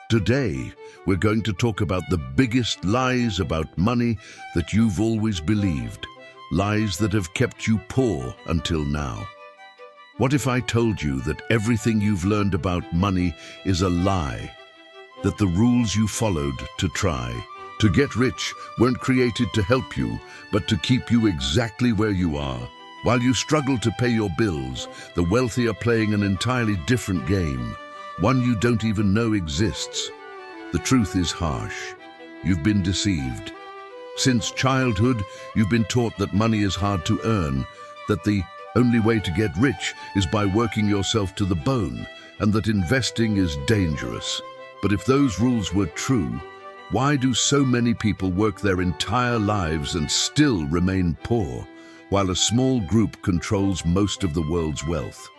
Today, we're going to talk about the biggest lies about money that you've always believed, lies that have kept you poor until now. What if I told you that everything you've learned about money is a lie, that the rules you followed to try to get rich weren't created to help you, but to keep you exactly where you are? While you struggle to pay your bills, the wealthy are playing an entirely different game, one you don't even know exists. The truth is harsh. You've been deceived. Since childhood, you've been taught that money is hard to earn, that the only way to get rich is by working yourself to the bone, and that investing is dangerous. But if those rules were true, why do so many people work their entire lives and still remain poor, while a small group controls most of the world's wealth?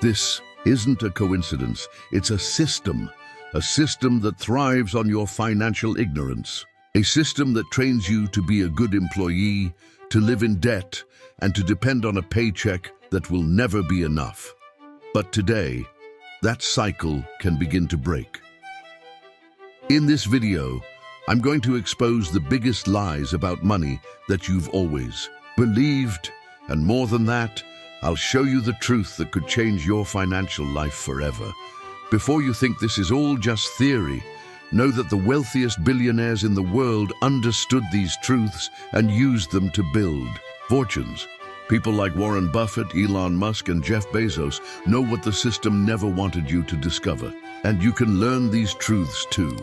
This isn't a coincidence. It's a system that thrives on your financial ignorance, a system that trains you to be a good employee, to live in debt, and to depend on a paycheck that will never be enough. But today, that cycle can begin to break. In this video, I'm going to expose the biggest lies about money that you've always believed, and more than that, I'll show you the truth that could change your financial life forever. Before you think this is all just theory, know that the wealthiest billionaires in the world understood these truths and used them to build fortunes. People like Warren Buffett, Elon Musk, and Jeff Bezos know what the system never wanted you to discover. And you can learn these truths too.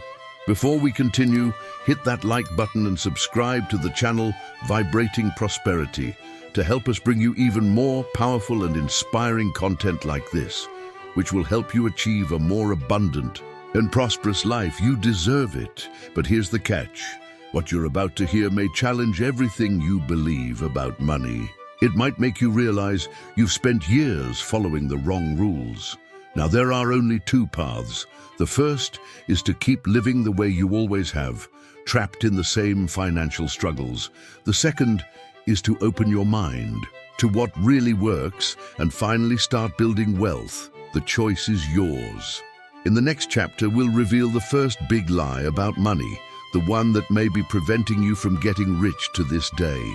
Before we continue, hit that like button and subscribe to the channel Vibrating Prosperity to help us bring you even more powerful and inspiring content like this, which will help you achieve a more abundant and prosperous life. You deserve it. But here's the catch. What you're about to hear may challenge everything you believe about money. It might make you realize you've spent years following the wrong rules. Now, there are only two paths. The first is to keep living the way you always have, trapped in the same financial struggles. The second is to open your mind to what really works and finally start building wealth. The choice is yours. In the next chapter, we'll reveal the first big lie about money, the one that may be preventing you from getting rich to this day.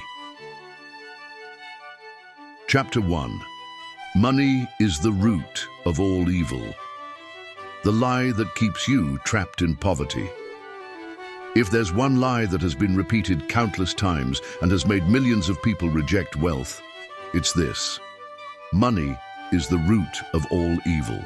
Chapter 1. Money is the root of all evil. The lie that keeps you trapped in poverty. If there's one lie that has been repeated countless times and has made millions of people reject wealth, it's this: money is the root of all evil.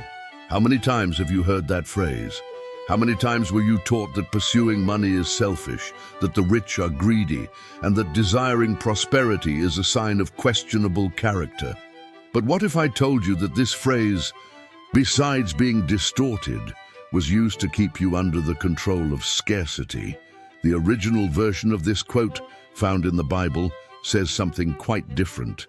How many times have you heard that phrase? How many times were you taught that pursuing money is selfish, that the rich are greedy, and that desiring prosperity is a sign of questionable character? But what if I told you that this phrase, besides being distorted, was used to keep you under the control of scarcity? The original version of this quote, found in the Bible, says something quite different.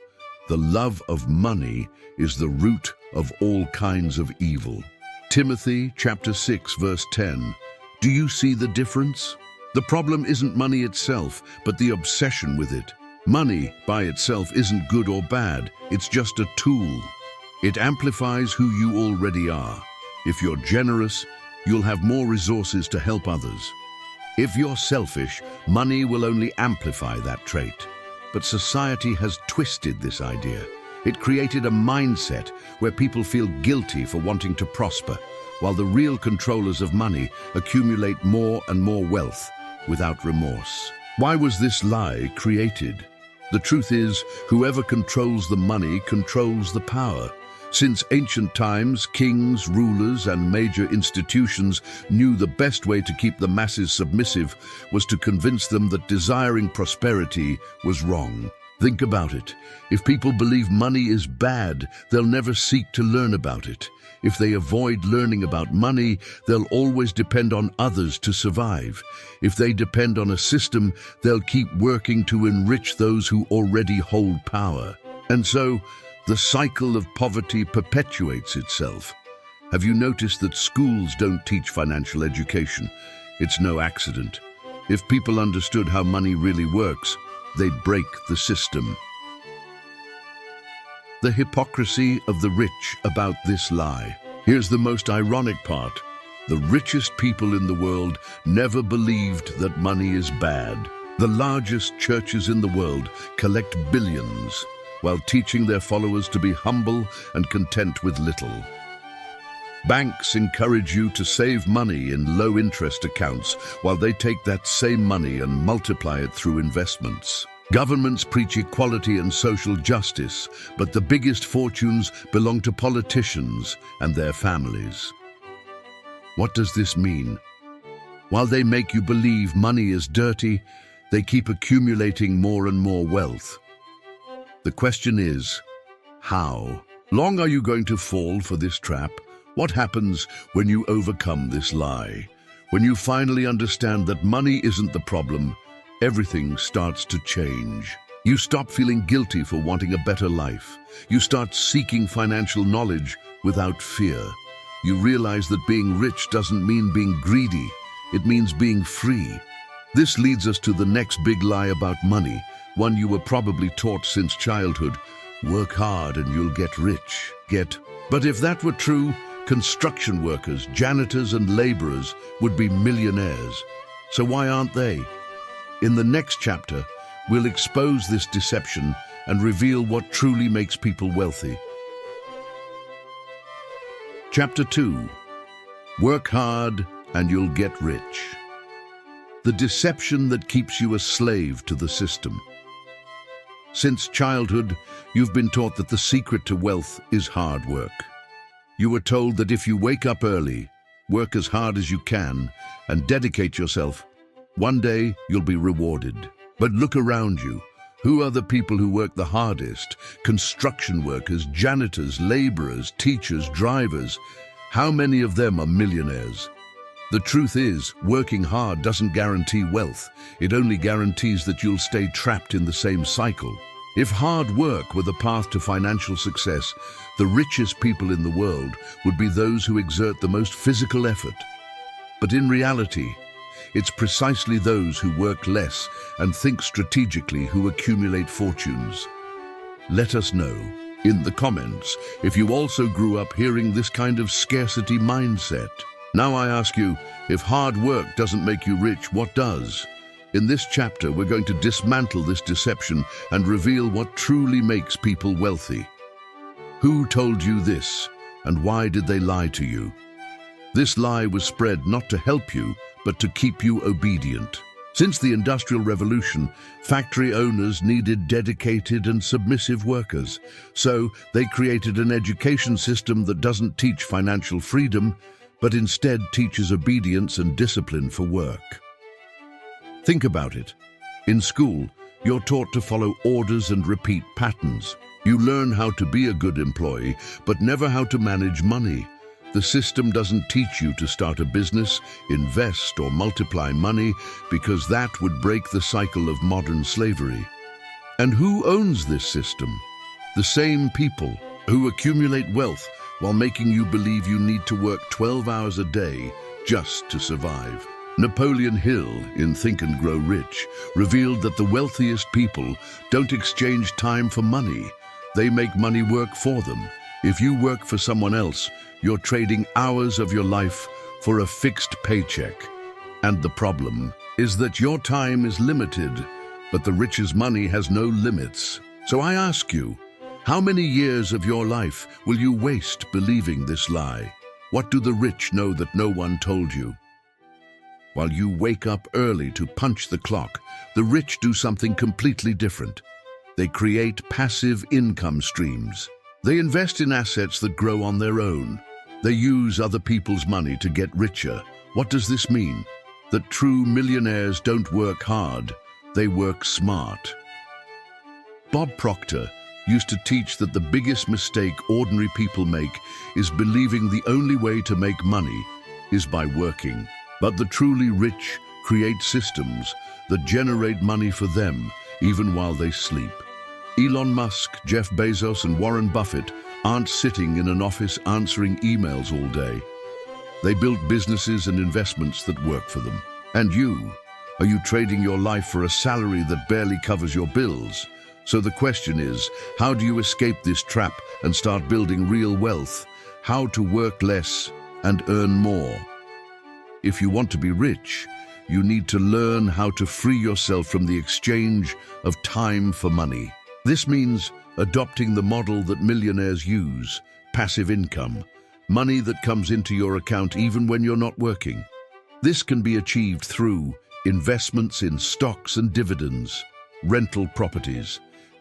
The love of money is the root of all kinds of evil. Timothy chapter 6 verse 10. Do you see the difference? The problem isn't money itself, but the obsession with it. Money by itself isn't good or bad, it's just a tool. It amplifies who you already are. If you're generous, you'll have more resources to help others. If you're selfish, money will only amplify that trait. But society has twisted this idea. It created a mindset where people feel guilty for wanting to prosper, while the real controllers of money accumulate more and more wealth without remorse. Why was this lie created? The truth is, whoever controls the money controls the power. Since ancient times, kings, rulers, and major institutions knew the best way to keep the masses submissive was to convince them that desiring prosperity was wrong. Think about it. If people believe money is bad, they'll never seek to learn about it. If they avoid learning about money, they'll always depend on others to survive. If they depend on a system, they'll keep working to enrich those who already hold power. And so, the cycle of poverty perpetuates itself. Have you noticed that schools don't teach financial education? It's no accident. If people understood how money really works, they'd break the system. The hypocrisy of the rich about this lie. Here's the most ironic part. The richest people in the world never believed that money is bad. The largest churches in the world collect billions while teaching their followers to be humble and content with little. Banks encourage you to save money in low-interest accounts while they take that same money and multiply it through investments. Governments preach equality and social justice, but the biggest fortunes belong to politicians and their families. What does this mean? While they make you believe money is dirty, they keep accumulating more and more wealth. The question is, how long are you going to fall for this trap? What happens when you overcome this lie? When you finally understand that money isn't the problem, everything starts to change. You stop feeling guilty for wanting a better life. You start seeking financial knowledge without fear. You realize that being rich doesn't mean being greedy. It means being free. This leads us to the next big lie about money, one you were probably taught since childhood. Work hard and you'll get rich. But if that were true, construction workers, janitors and laborers would be millionaires. So why aren't they? In the next chapter, we'll expose this deception and reveal what truly makes people wealthy. Chapter 2. Work hard and you'll get rich. The deception that keeps you a slave to the system. Since childhood, you've been taught that the secret to wealth is hard work. You were told that if you wake up early, work as hard as you can, and dedicate yourself, one day you'll be rewarded. But look around you. Who are the people who work the hardest? Construction workers, janitors, laborers, teachers, drivers. How many of them are millionaires? The truth is, working hard doesn't guarantee wealth. It only guarantees that you'll stay trapped in the same cycle. If hard work were the path to financial success, the richest people in the world would be those who exert the most physical effort. But in reality, it's precisely those who work less and think strategically who accumulate fortunes. Let us know in the comments if you also grew up hearing this kind of scarcity mindset. Now I ask you, if hard work doesn't make you rich, what does? In this chapter, we're going to dismantle this deception and reveal what truly makes people wealthy. Who told you this, and why did they lie to you? This lie was spread not to help you, but to keep you obedient. Since the Industrial Revolution, factory owners needed dedicated and submissive workers. So they created an education system that doesn't teach financial freedom, but instead teaches obedience and discipline for work. Think about it. In school, you're taught to follow orders and repeat patterns. You learn how to be a good employee, but never how to manage money. The system doesn't teach you to start a business, invest, or multiply money, because that would break the cycle of modern slavery. And who owns this system? The same people who accumulate wealth while making you believe you need to work 12 hours a day just to survive. Napoleon Hill, in Think and Grow Rich, revealed that the wealthiest people don't exchange time for money. They make money work for them. If you work for someone else, you're trading hours of your life for a fixed paycheck. And the problem is that your time is limited, but the rich's money has no limits. So I ask you, how many years of your life will you waste believing this lie? What do the rich know that no one told you? While you wake up early to punch the clock, the rich do something completely different. They create passive income streams. They invest in assets that grow on their own. They use other people's money to get richer. What does this mean? That true millionaires don't work hard, they work smart. Bob Proctor used to teach that the biggest mistake ordinary people make is believing the only way to make money is by working. But the truly rich create systems that generate money for them even while they sleep. Elon Musk, Jeff Bezos, and Warren Buffett aren't sitting in an office answering emails all day. They built businesses and investments that work for them. And you? Are you trading your life for a salary that barely covers your bills? So the question is, how do you escape this trap and start building real wealth? How to work less and earn more? If you want to be rich, you need to learn how to free yourself from the exchange of time for money. This means adopting the model that millionaires use, passive income, money that comes into your account even when you're not working. This can be achieved through investments in stocks and dividends, rental properties,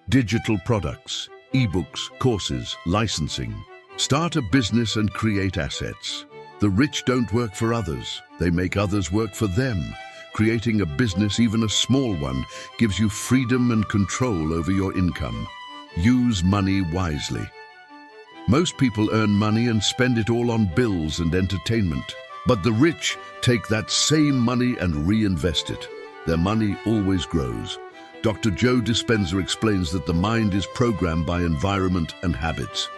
digital products, ebooks, courses, licensing. Start a business and create assets. The rich don't work for others, they make others work for them. Creating a business, even a small one, gives you freedom and control over your income. Use money wisely. Most people earn money and spend it all on bills and entertainment. But the rich take that same money and reinvest it. Their money always grows. Dr. Joe Dispenza explains that the mind is programmed by environment and habits.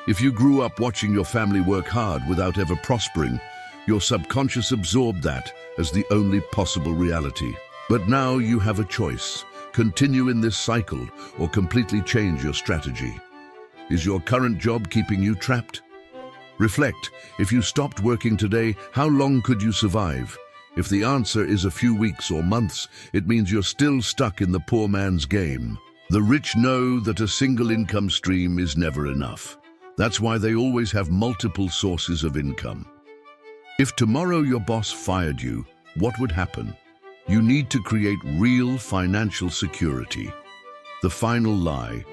If you grew up watching your family work hard without ever prospering, your subconscious absorbed that as the only possible reality. But now you have a choice. Continue in this cycle or completely change your strategy. Is your current job keeping you trapped? Reflect. If you stopped working today, how long could you survive? If the answer is a few weeks or months, it means you're still stuck in the poor man's game. The rich know that a single income stream is never enough. That's why they always have multiple sources of income. If tomorrow your boss fired you, what would happen? You need to create real financial security. The final lie: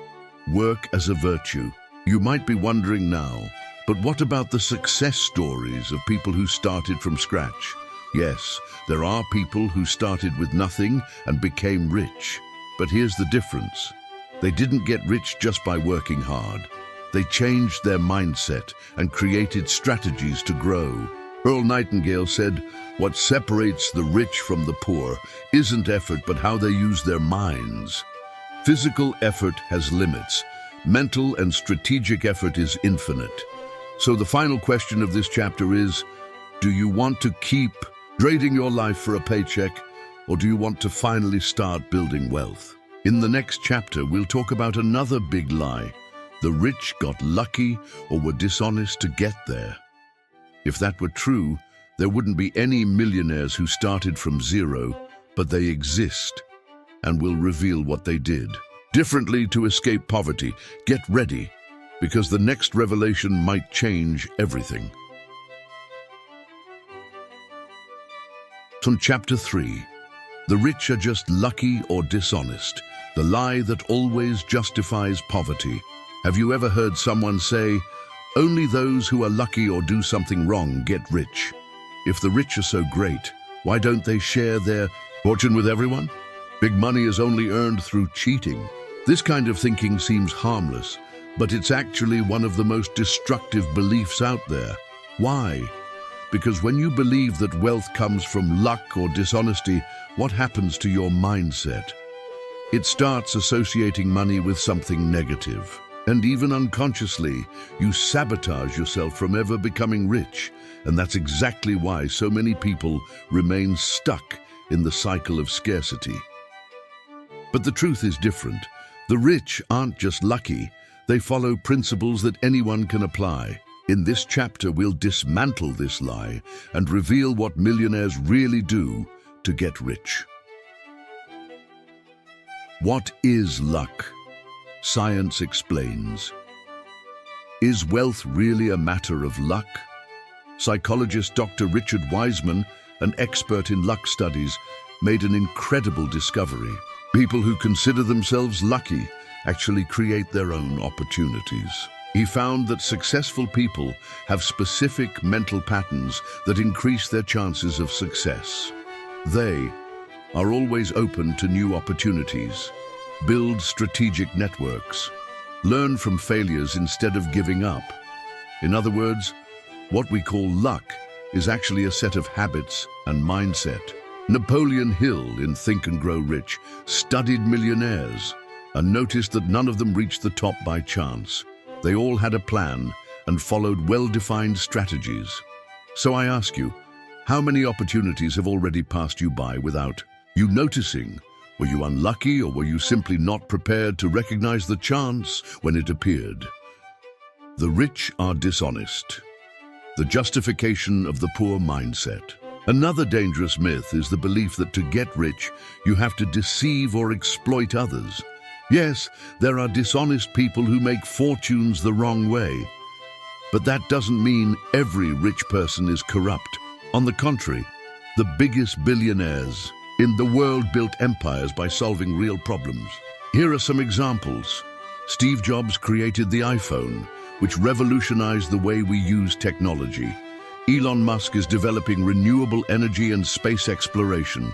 work as a virtue. You might be wondering now, but what about the success stories of people who started from scratch? Yes, there are people who started with nothing and became rich. But here's the difference. They didn't get rich just by working hard. They changed their mindset and created strategies to grow. Earl Nightingale said, "What separates the rich from the poor isn't effort, but how they use their minds." Physical effort has limits. Mental and strategic effort is infinite. So the final question of this chapter is, do you want to keep trading your life for a paycheck, or do you want to finally start building wealth? In the next chapter, we'll talk about another big lie. The rich got lucky or were dishonest to get there. If that were true, there wouldn't be any millionaires who started from zero, but they exist, and we'll reveal what they did differently to escape poverty. Get ready, because the next revelation might change everything. From Chapter 3, the rich are just lucky or dishonest, the lie that always justifies poverty. Have you ever heard someone say, only those who are lucky or do something wrong get rich? If the rich are so great, why don't they share their fortune with everyone? Big money is only earned through cheating. This kind of thinking seems harmless, but it's actually one of the most destructive beliefs out there. Why? Because when you believe that wealth comes from luck or dishonesty, what happens to your mindset? It starts associating money with something negative. And even unconsciously, you sabotage yourself from ever becoming rich. And that's exactly why so many people remain stuck in the cycle of scarcity. But the truth is different. The rich aren't just lucky, they follow principles that anyone can apply. In this chapter, we'll dismantle this lie and reveal what millionaires really do to get rich. What is luck? Science explains. Is wealth really a matter of luck? Psychologist Dr. Richard Wiseman, an expert in luck studies, made an incredible discovery. People who consider themselves lucky actually create their own opportunities. He found that successful people have specific mental patterns that increase their chances of success. They are always open to new opportunities, build strategic networks, learn from failures instead of giving up. In other words, what we call luck is actually a set of habits and mindset. Napoleon Hill in Think and Grow Rich studied millionaires and noticed that none of them reached the top by chance. They all had a plan and followed well-defined strategies. So I ask you, how many opportunities have already passed you by without you noticing? Were you unlucky, or were you simply not prepared to recognize the chance when it appeared? The rich are dishonest. The justification of the poor mindset. Another dangerous myth is the belief that to get rich, you have to deceive or exploit others. Yes, there are dishonest people who make fortunes the wrong way. But that doesn't mean every rich person is corrupt. On the contrary, the biggest billionaires in the world built empires by solving real problems. Here are some examples. Steve Jobs created the iPhone, which revolutionized the way we use technology. Elon Musk is developing renewable energy and space exploration.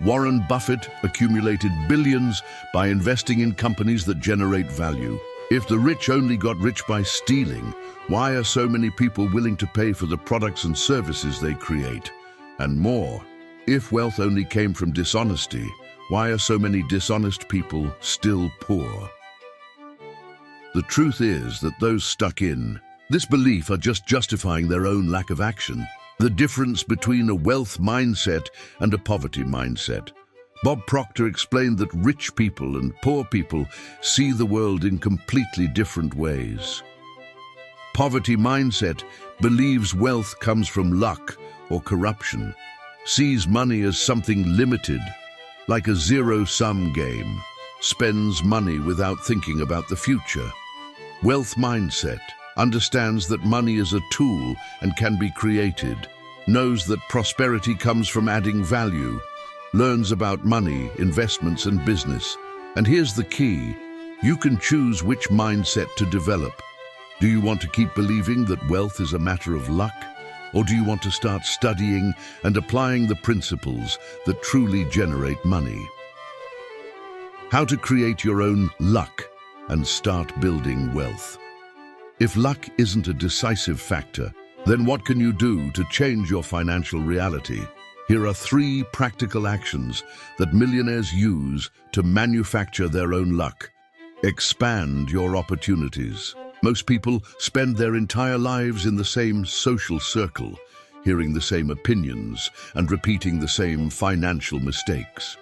Warren Buffett accumulated billions by investing in companies that generate value. If the rich only got rich by stealing, why are so many people willing to pay for the products and services they create? And more, if wealth only came from dishonesty, why are so many dishonest people still poor? The truth is that those stuck in this belief are just justifying their own lack of action. The difference between a wealth mindset and a poverty mindset. Bob Proctor explained that rich people and poor people see the world in completely different ways. Poverty mindset believes wealth comes from luck or corruption, sees money as something limited, like a zero-sum game, spends money without thinking about the future. Wealth mindset understands that money is a tool and can be created, knows that prosperity comes from adding value, learns about money, investments, and business. And here's the key: you can choose which mindset to develop. Do you want to keep believing that wealth is a matter of luck? Or do you want to start studying and applying the principles that truly generate money? How to create your own luck and start building wealth. If luck isn't a decisive factor, then what can you do to change your financial reality? Here are 3 practical actions that millionaires use to manufacture their own luck. Expand your opportunities. Most people spend their entire lives in the same social circle, hearing the same opinions and repeating the same financial mistakes.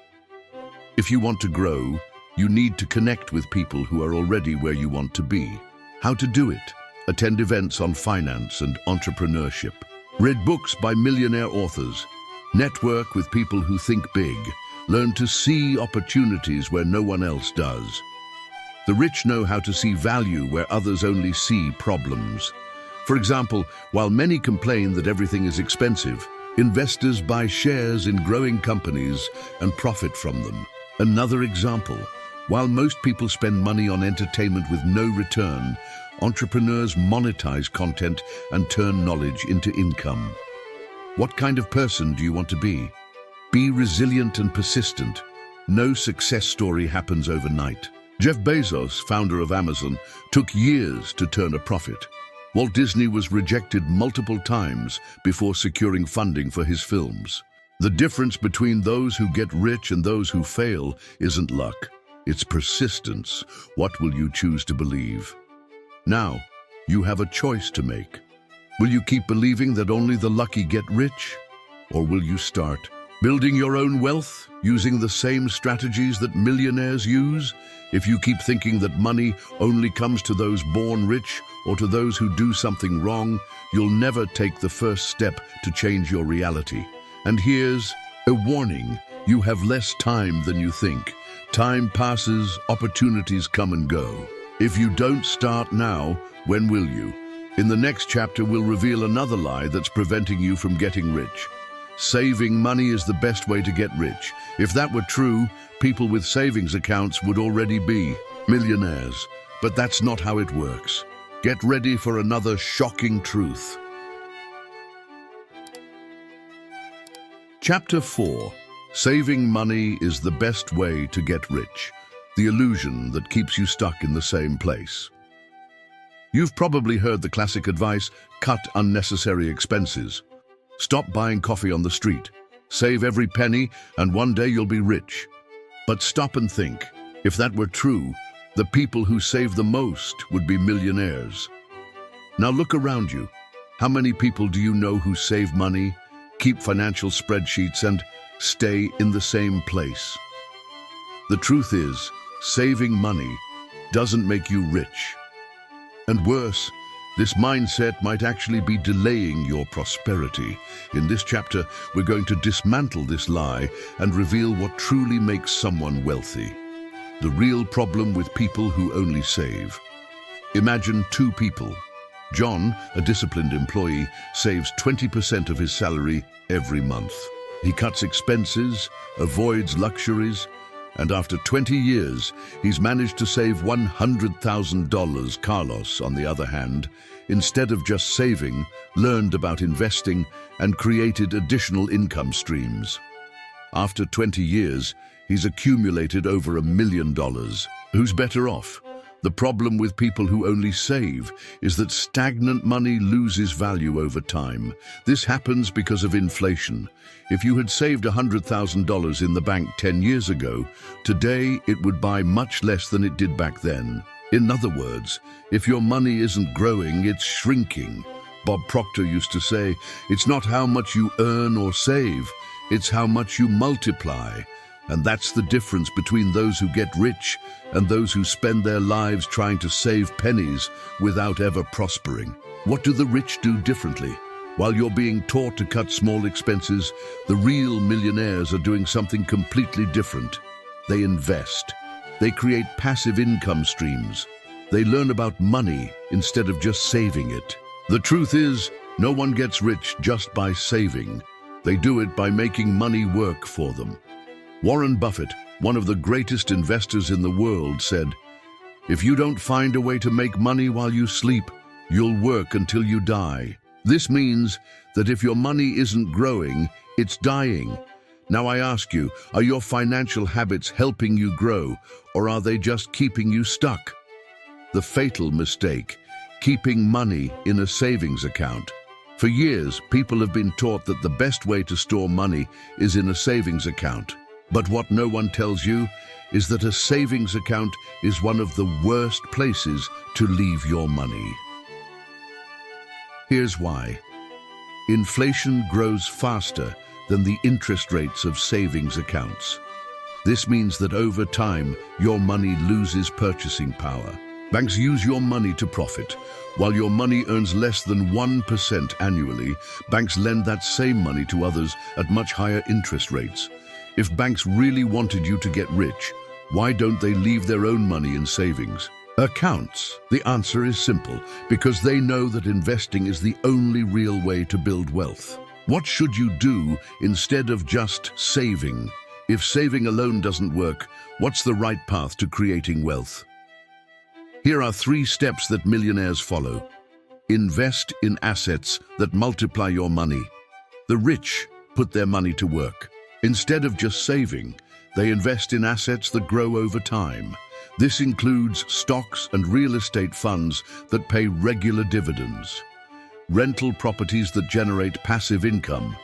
If you want to grow, you need to connect with people who are already where you want to be. How to do it? Attend events on finance and entrepreneurship. Read books by millionaire authors. Network with people who think big. Learn to see opportunities where no one else does. The rich know how to see value where others only see problems. For example, while many complain that everything is expensive, investors buy shares in growing companies and profit from them. Another example: while most people spend money on entertainment with no return, entrepreneurs monetize content and turn knowledge into income. What kind of person do you want to be? Be resilient and persistent. No success story happens overnight. Jeff Bezos, founder of Amazon, took years to turn a profit. Walt Disney was rejected multiple times before securing funding for his films. The difference between those who get rich and those who fail isn't luck. It's persistence. What will you choose to believe? Now, you have a choice to make. Will you keep believing that only the lucky get rich? Or will you start building your own wealth using the same strategies that millionaires use? If you keep thinking that money only comes to those born rich or to those who do something wrong, you'll never take the first step to change your reality. And here's a warning: you have less time than you think. Time passes, opportunities come and go. If you don't start now, when will you? In the next chapter, we'll reveal another lie that's preventing you from getting rich. Saving money is the best way to get rich. If that were true, people with savings accounts would already be millionaires. But that's not how it works. Get ready for another shocking truth. Chapter 4. Saving money is the best way to get rich. The illusion that keeps you stuck in the same place. You've probably heard the classic advice: cut unnecessary expenses. Stop buying coffee on the street. Save every penny, and one day you'll be rich. But stop and think. If that were true, the people who save the most would be millionaires. Now look around you. How many people do you know who save money, keep financial spreadsheets, and stay in the same place? The truth is, saving money doesn't make you rich. And worse, this mindset might actually be delaying your prosperity. In this chapter, we're going to dismantle this lie and reveal what truly makes someone wealthy. The real problem with people who only save. Imagine two people. John, a disciplined employee, saves 20% of his salary every month. He cuts expenses, avoids luxuries, and after 20 years, he's managed to save $100,000. Carlos, on the other hand, instead of just saving, learned about investing and created additional income streams. After 20 years, he's accumulated over $1 million. Who's better off? The problem with people who only save is that stagnant money loses value over time. This happens because of inflation. If you had saved $100,000 in the bank 10 years ago, today it would buy much less than it did back then. In other words, if your money isn't growing, it's shrinking. Bob Proctor used to say, "It's not how much you earn or save, it's how much you multiply." And that's the difference between those who get rich and those who spend their lives trying to save pennies without ever prospering. What do the rich do differently? While you're being taught to cut small expenses, the real millionaires are doing something completely different. They invest. They create passive income streams. They learn about money instead of just saving it. The truth is, no one gets rich just by saving. They do it by making money work for them. Warren Buffett, one of the greatest investors in the world, said, "If you don't find a way to make money while you sleep, you'll work until you die." This means that if your money isn't growing, it's dying. Now I ask you, are your financial habits helping you grow, or are they just keeping you stuck? The fatal mistake: keeping money in a savings account. For years, people have been taught that the best way to store money is in a savings account. But what no one tells you is that a savings account is one of the worst places to leave your money. Here's why. Inflation grows faster than the interest rates of savings accounts. This means that over time, your money loses purchasing power. Banks use your money to profit. While your money earns less than 1% annually, banks lend that same money to others at much higher interest rates. If banks really wanted you to get rich, why don't they leave their own money in savings accounts? The answer is simple: because they know that investing is the only real way to build wealth. What should you do instead of just saving? If saving alone doesn't work, what's the right path to creating wealth? Here are 3 steps that millionaires follow. Invest in assets that multiply your money. The rich put their money to work. Instead of just saving, they invest in assets that grow over time. This includes stocks and real estate funds that pay regular dividends, rental properties that generate passive income,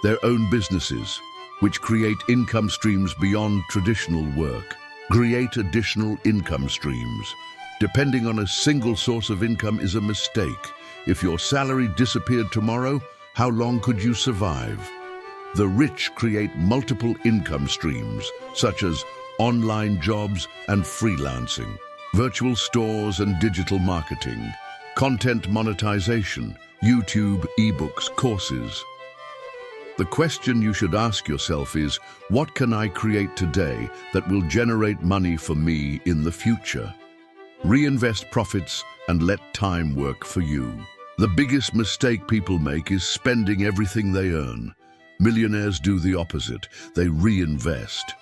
their own businesses, which create income streams beyond traditional work. Create additional income streams. Depending on a single source of income is a mistake. If your salary disappeared tomorrow, how long could you survive? The rich create multiple income streams, such as online jobs and freelancing, virtual stores and digital marketing, content monetization, YouTube, ebooks, courses. The question you should ask yourself is, what can I create today that will generate money for me in the future? Reinvest profits and let time work for you. The biggest mistake people make is spending everything they earn. Millionaires do the opposite. They reinvest.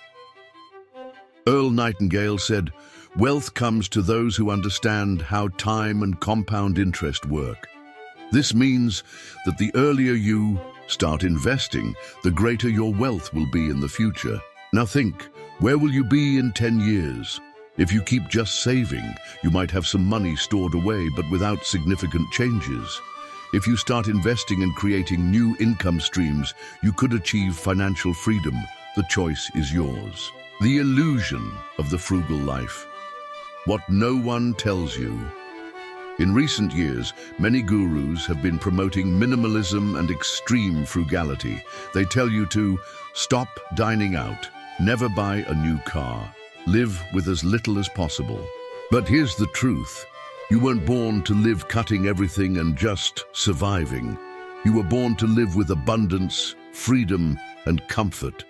Earl Nightingale said, "Wealth comes to those who understand how time and compound interest work." This means that the earlier you start investing, the greater your wealth will be in the future. Now think, where will you be in 10 years? If you keep just saving, you might have some money stored away, but without significant changes. If you start investing and creating new income streams, you could achieve financial freedom. The choice is yours. The illusion of the frugal life. What no one tells you. In recent years, many gurus have been promoting minimalism and extreme frugality. They tell you to stop dining out, never buy a new car, Live with as little as possible. But here's the truth. You weren't born to live cutting everything and just surviving. You were born to live with abundance, freedom, and comfort.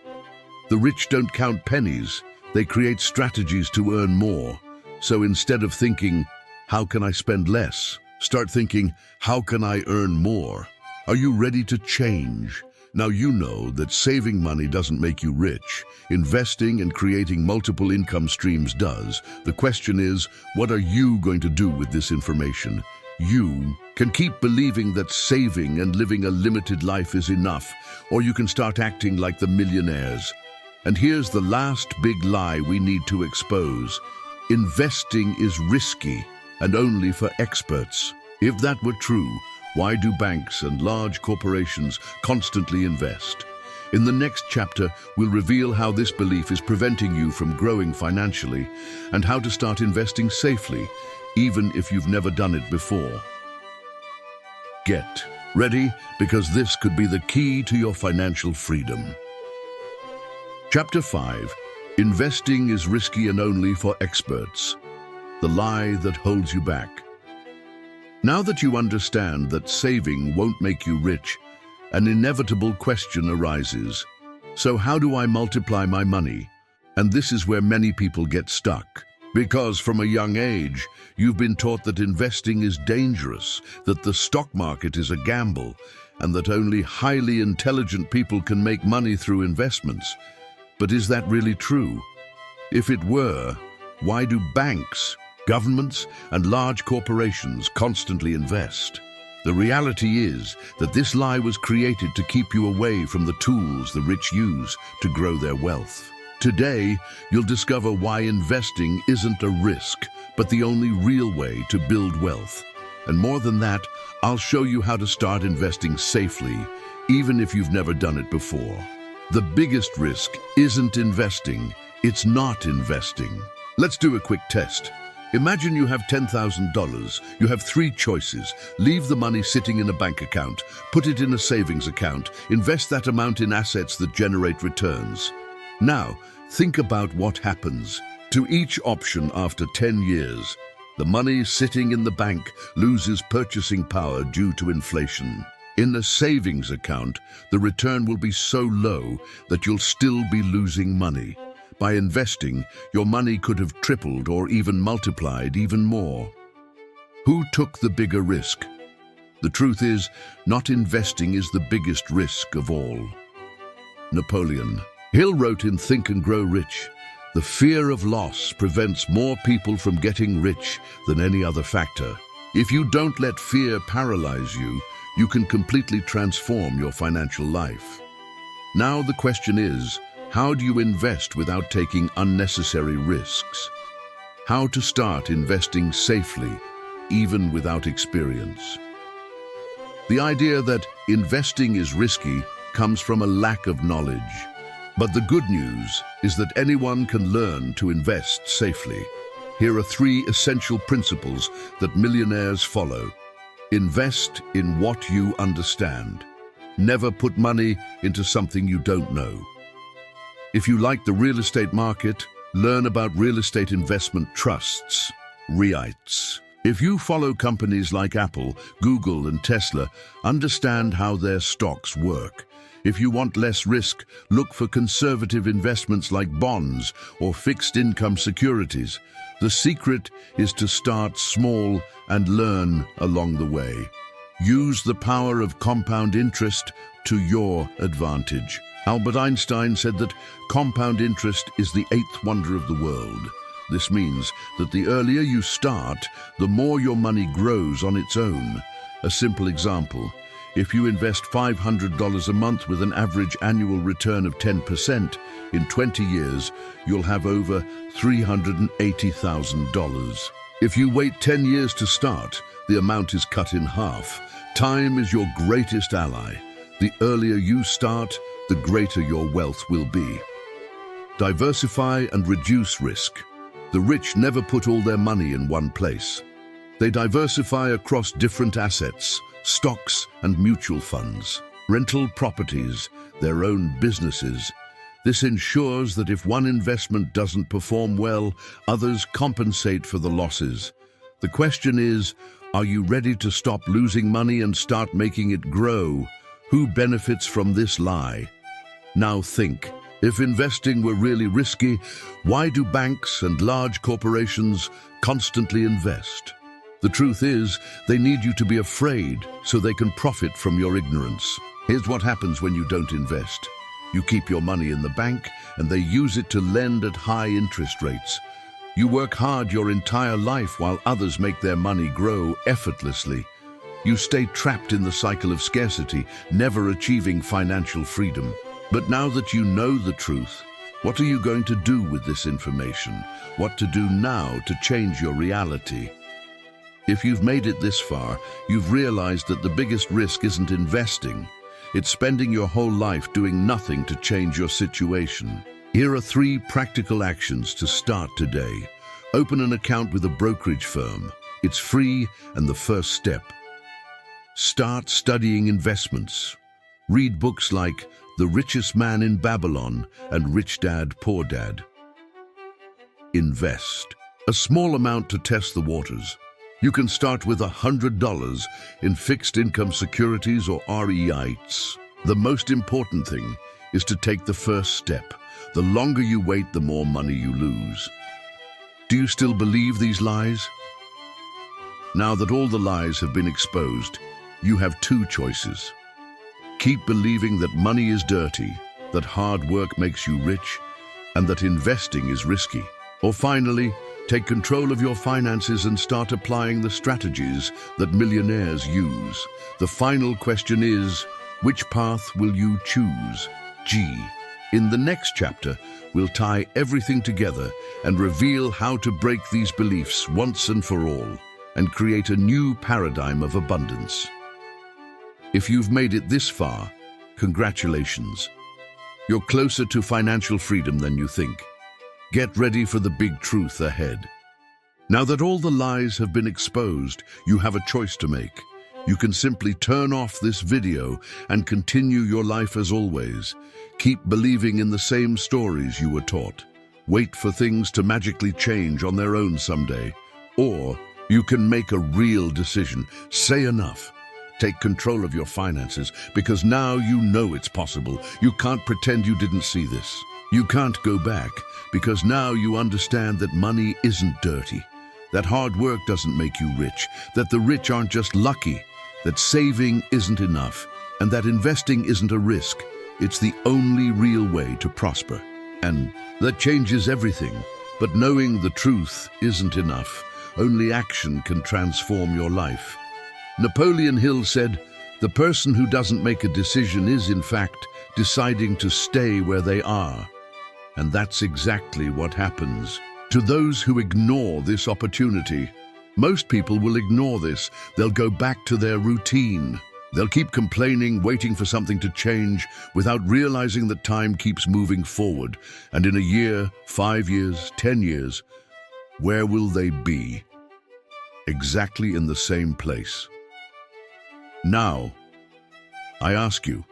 The rich don't count pennies. They create strategies to earn more. So instead of thinking, how can I spend less? Start thinking, how can I earn more? Are you ready to change? Now you know that saving money doesn't make you rich. Investing and creating multiple income streams does. The question is, what are you going to do with this information? You can keep believing that saving and living a limited life is enough, or you can start acting like the millionaires. And here's the last big lie we need to expose. Investing is risky and only for experts. If that were true, why do banks and large corporations constantly invest? In the next chapter, we'll reveal how this belief is preventing you from growing financially and how to start investing safely, even if you've never done it before. Get ready, because this could be the key to your financial freedom. Chapter 5. Investing is risky and only for experts. The lie that holds you back. Now that you understand that saving won't make you rich, an inevitable question arises. So how do I multiply my money? And this is where many people get stuck. Because from a young age, you've been taught that investing is dangerous, that the stock market is a gamble, and that only highly intelligent people can make money through investments. But is that really true? If it were, why do banks, governments, and large corporations constantly invest? The reality is that this lie was created to keep you away from the tools the rich use to grow their wealth. Today, you'll discover why investing isn't a risk, but the only real way to build wealth. And more than that, I'll show you how to start investing safely, even if you've never done it before. The biggest risk isn't investing, it's not investing. Let's do a quick test. Imagine you have $10,000. You have 3 choices. Leave the money sitting in a bank account, put it in a savings account, invest that amount in assets that generate returns. Now, think about what happens to each option after 10 years. The money sitting in the bank loses purchasing power due to inflation. In a savings account, the return will be so low that you'll still be losing money. By investing, your money could have tripled or even multiplied even more. Who took the bigger risk? The truth is, not investing is the biggest risk of all. Napoleon Hill wrote in Think and Grow Rich, "The fear of loss prevents more people from getting rich than any other factor." If you don't let fear paralyze you, you can completely transform your financial life. Now the question is, how do you invest without taking unnecessary risks? How to start investing safely, even without experience. The idea that investing is risky comes from a lack of knowledge. But the good news is that anyone can learn to invest safely. Here are 3 essential principles that millionaires follow. Invest in what you understand. Never put money into something you don't know. If you like the real estate market, learn about real estate investment trusts, REITs. If you follow companies like Apple, Google, and Tesla, understand how their stocks work. If you want less risk, look for conservative investments like bonds or fixed income securities. The secret is to start small and learn along the way. Use the power of compound interest to your advantage. Albert Einstein said that compound interest is the 8th wonder of the world. This means that the earlier you start, the more your money grows on its own. A simple example: if you invest $500 a month with an average annual return of 10%, in 20 years, you'll have over $380,000. If you wait 10 years to start, the amount is cut in half. Time is your greatest ally. The earlier you start, the greater your wealth will be. Diversify and reduce risk. The rich never put all their money in one place. They diversify across different assets, stocks and mutual funds, rental properties, their own businesses. This ensures that if one investment doesn't perform well, others compensate for the losses. The question is, are you ready to stop losing money and start making it grow? Who benefits from this lie? Now think, if investing were really risky, why do banks and large corporations constantly invest? The truth is, they need you to be afraid so they can profit from your ignorance. Here's what happens when you don't invest. You keep your money in the bank and they use it to lend at high interest rates. You work hard your entire life while others make their money grow effortlessly. You stay trapped in the cycle of scarcity, never achieving financial freedom. But now that you know the truth, what are you going to do with this information? What to do now to change your reality? If you've made it this far, you've realized that the biggest risk isn't investing. It's spending your whole life doing nothing to change your situation. Here are 3 practical actions to start today. Open an account with a brokerage firm. It's free and the first step. Start studying investments. Read books like The Richest Man in Babylon and Rich Dad, Poor Dad. Invest. A small amount to test the waters. You can start with $100 in fixed income securities or REITs. The most important thing is to take the first step. The longer you wait, the more money you lose. Do you still believe these lies? Now that all the lies have been exposed, you have 2 choices. Keep believing that money is dirty, that hard work makes you rich, and that investing is risky. Or finally, take control of your finances and start applying the strategies that millionaires use. The final question is, which path will you choose? In the next chapter, we'll tie everything together and reveal how to break these beliefs once and for all and create a new paradigm of abundance. If you've made it this far, congratulations. You're closer to financial freedom than you think. Get ready for the big truth ahead. Now that all the lies have been exposed, you have a choice to make. You can simply turn off this video and continue your life as always. Keep believing in the same stories you were taught. Wait for things to magically change on their own someday. Or you can make a real decision. Say enough. Take control of your finances, because now you know it's possible. You can't pretend you didn't see this. You can't go back, because now you understand that money isn't dirty, that hard work doesn't make you rich, that the rich aren't just lucky, that saving isn't enough, and that investing isn't a risk. It's the only real way to prosper. And that changes everything. But knowing the truth isn't enough. Only action can transform your life. Napoleon Hill said, "The person who doesn't make a decision is, in fact, deciding to stay where they are." And that's exactly what happens to those who ignore this opportunity. Most people will ignore this. They'll go back to their routine. They'll keep complaining, waiting for something to change, without realizing that time keeps moving forward. And in a year, 5 years, 10 years, where will they be? Exactly in the same place. Now, I ask you,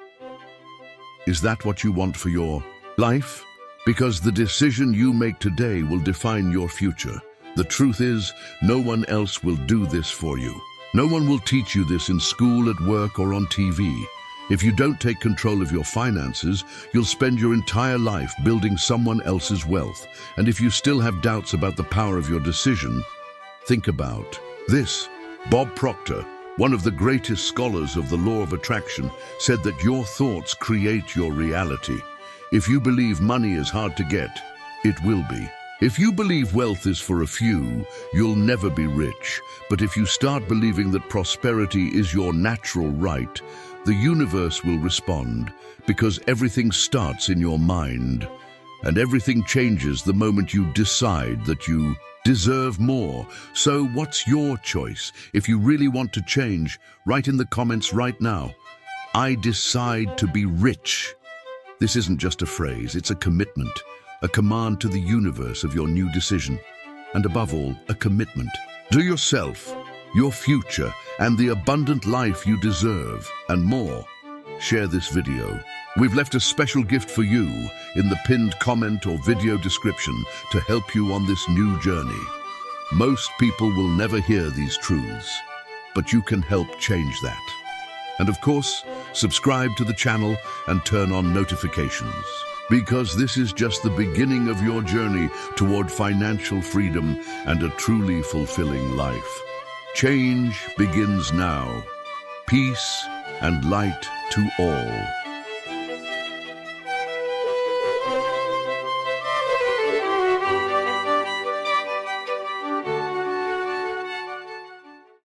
is that what you want for your life? Because the decision you make today will define your future. The truth is, no one else will do this for you. No one will teach you this in school, at work, or on TV. If you don't take control of your finances, you'll spend your entire life building someone else's wealth. And if you still have doubts about the power of your decision, think about this. Bob Proctor, one of the greatest scholars of the law of attraction, said that your thoughts create your reality. If you believe money is hard to get, it will be. If you believe wealth is for a few, you'll never be rich. But if you start believing that prosperity is your natural right, the universe will respond, because everything starts in your mind. And everything changes the moment you decide that you deserve more. So what's your choice? If you really want to change, write in the comments right now, "I decide to be rich." This isn't just a phrase, it's a commitment, a command to the universe of your new decision. And above all, a commitment to yourself, your future, and the abundant life you deserve, and more. share this video. We've left a special gift for you in the pinned comment or video description to help you on this new journey. Most people will never hear these truths, but you can help change that. And of course, subscribe to the channel and turn on notifications, because this is just the beginning of your journey toward financial freedom and a truly fulfilling life. Change begins now. Peace and light to all.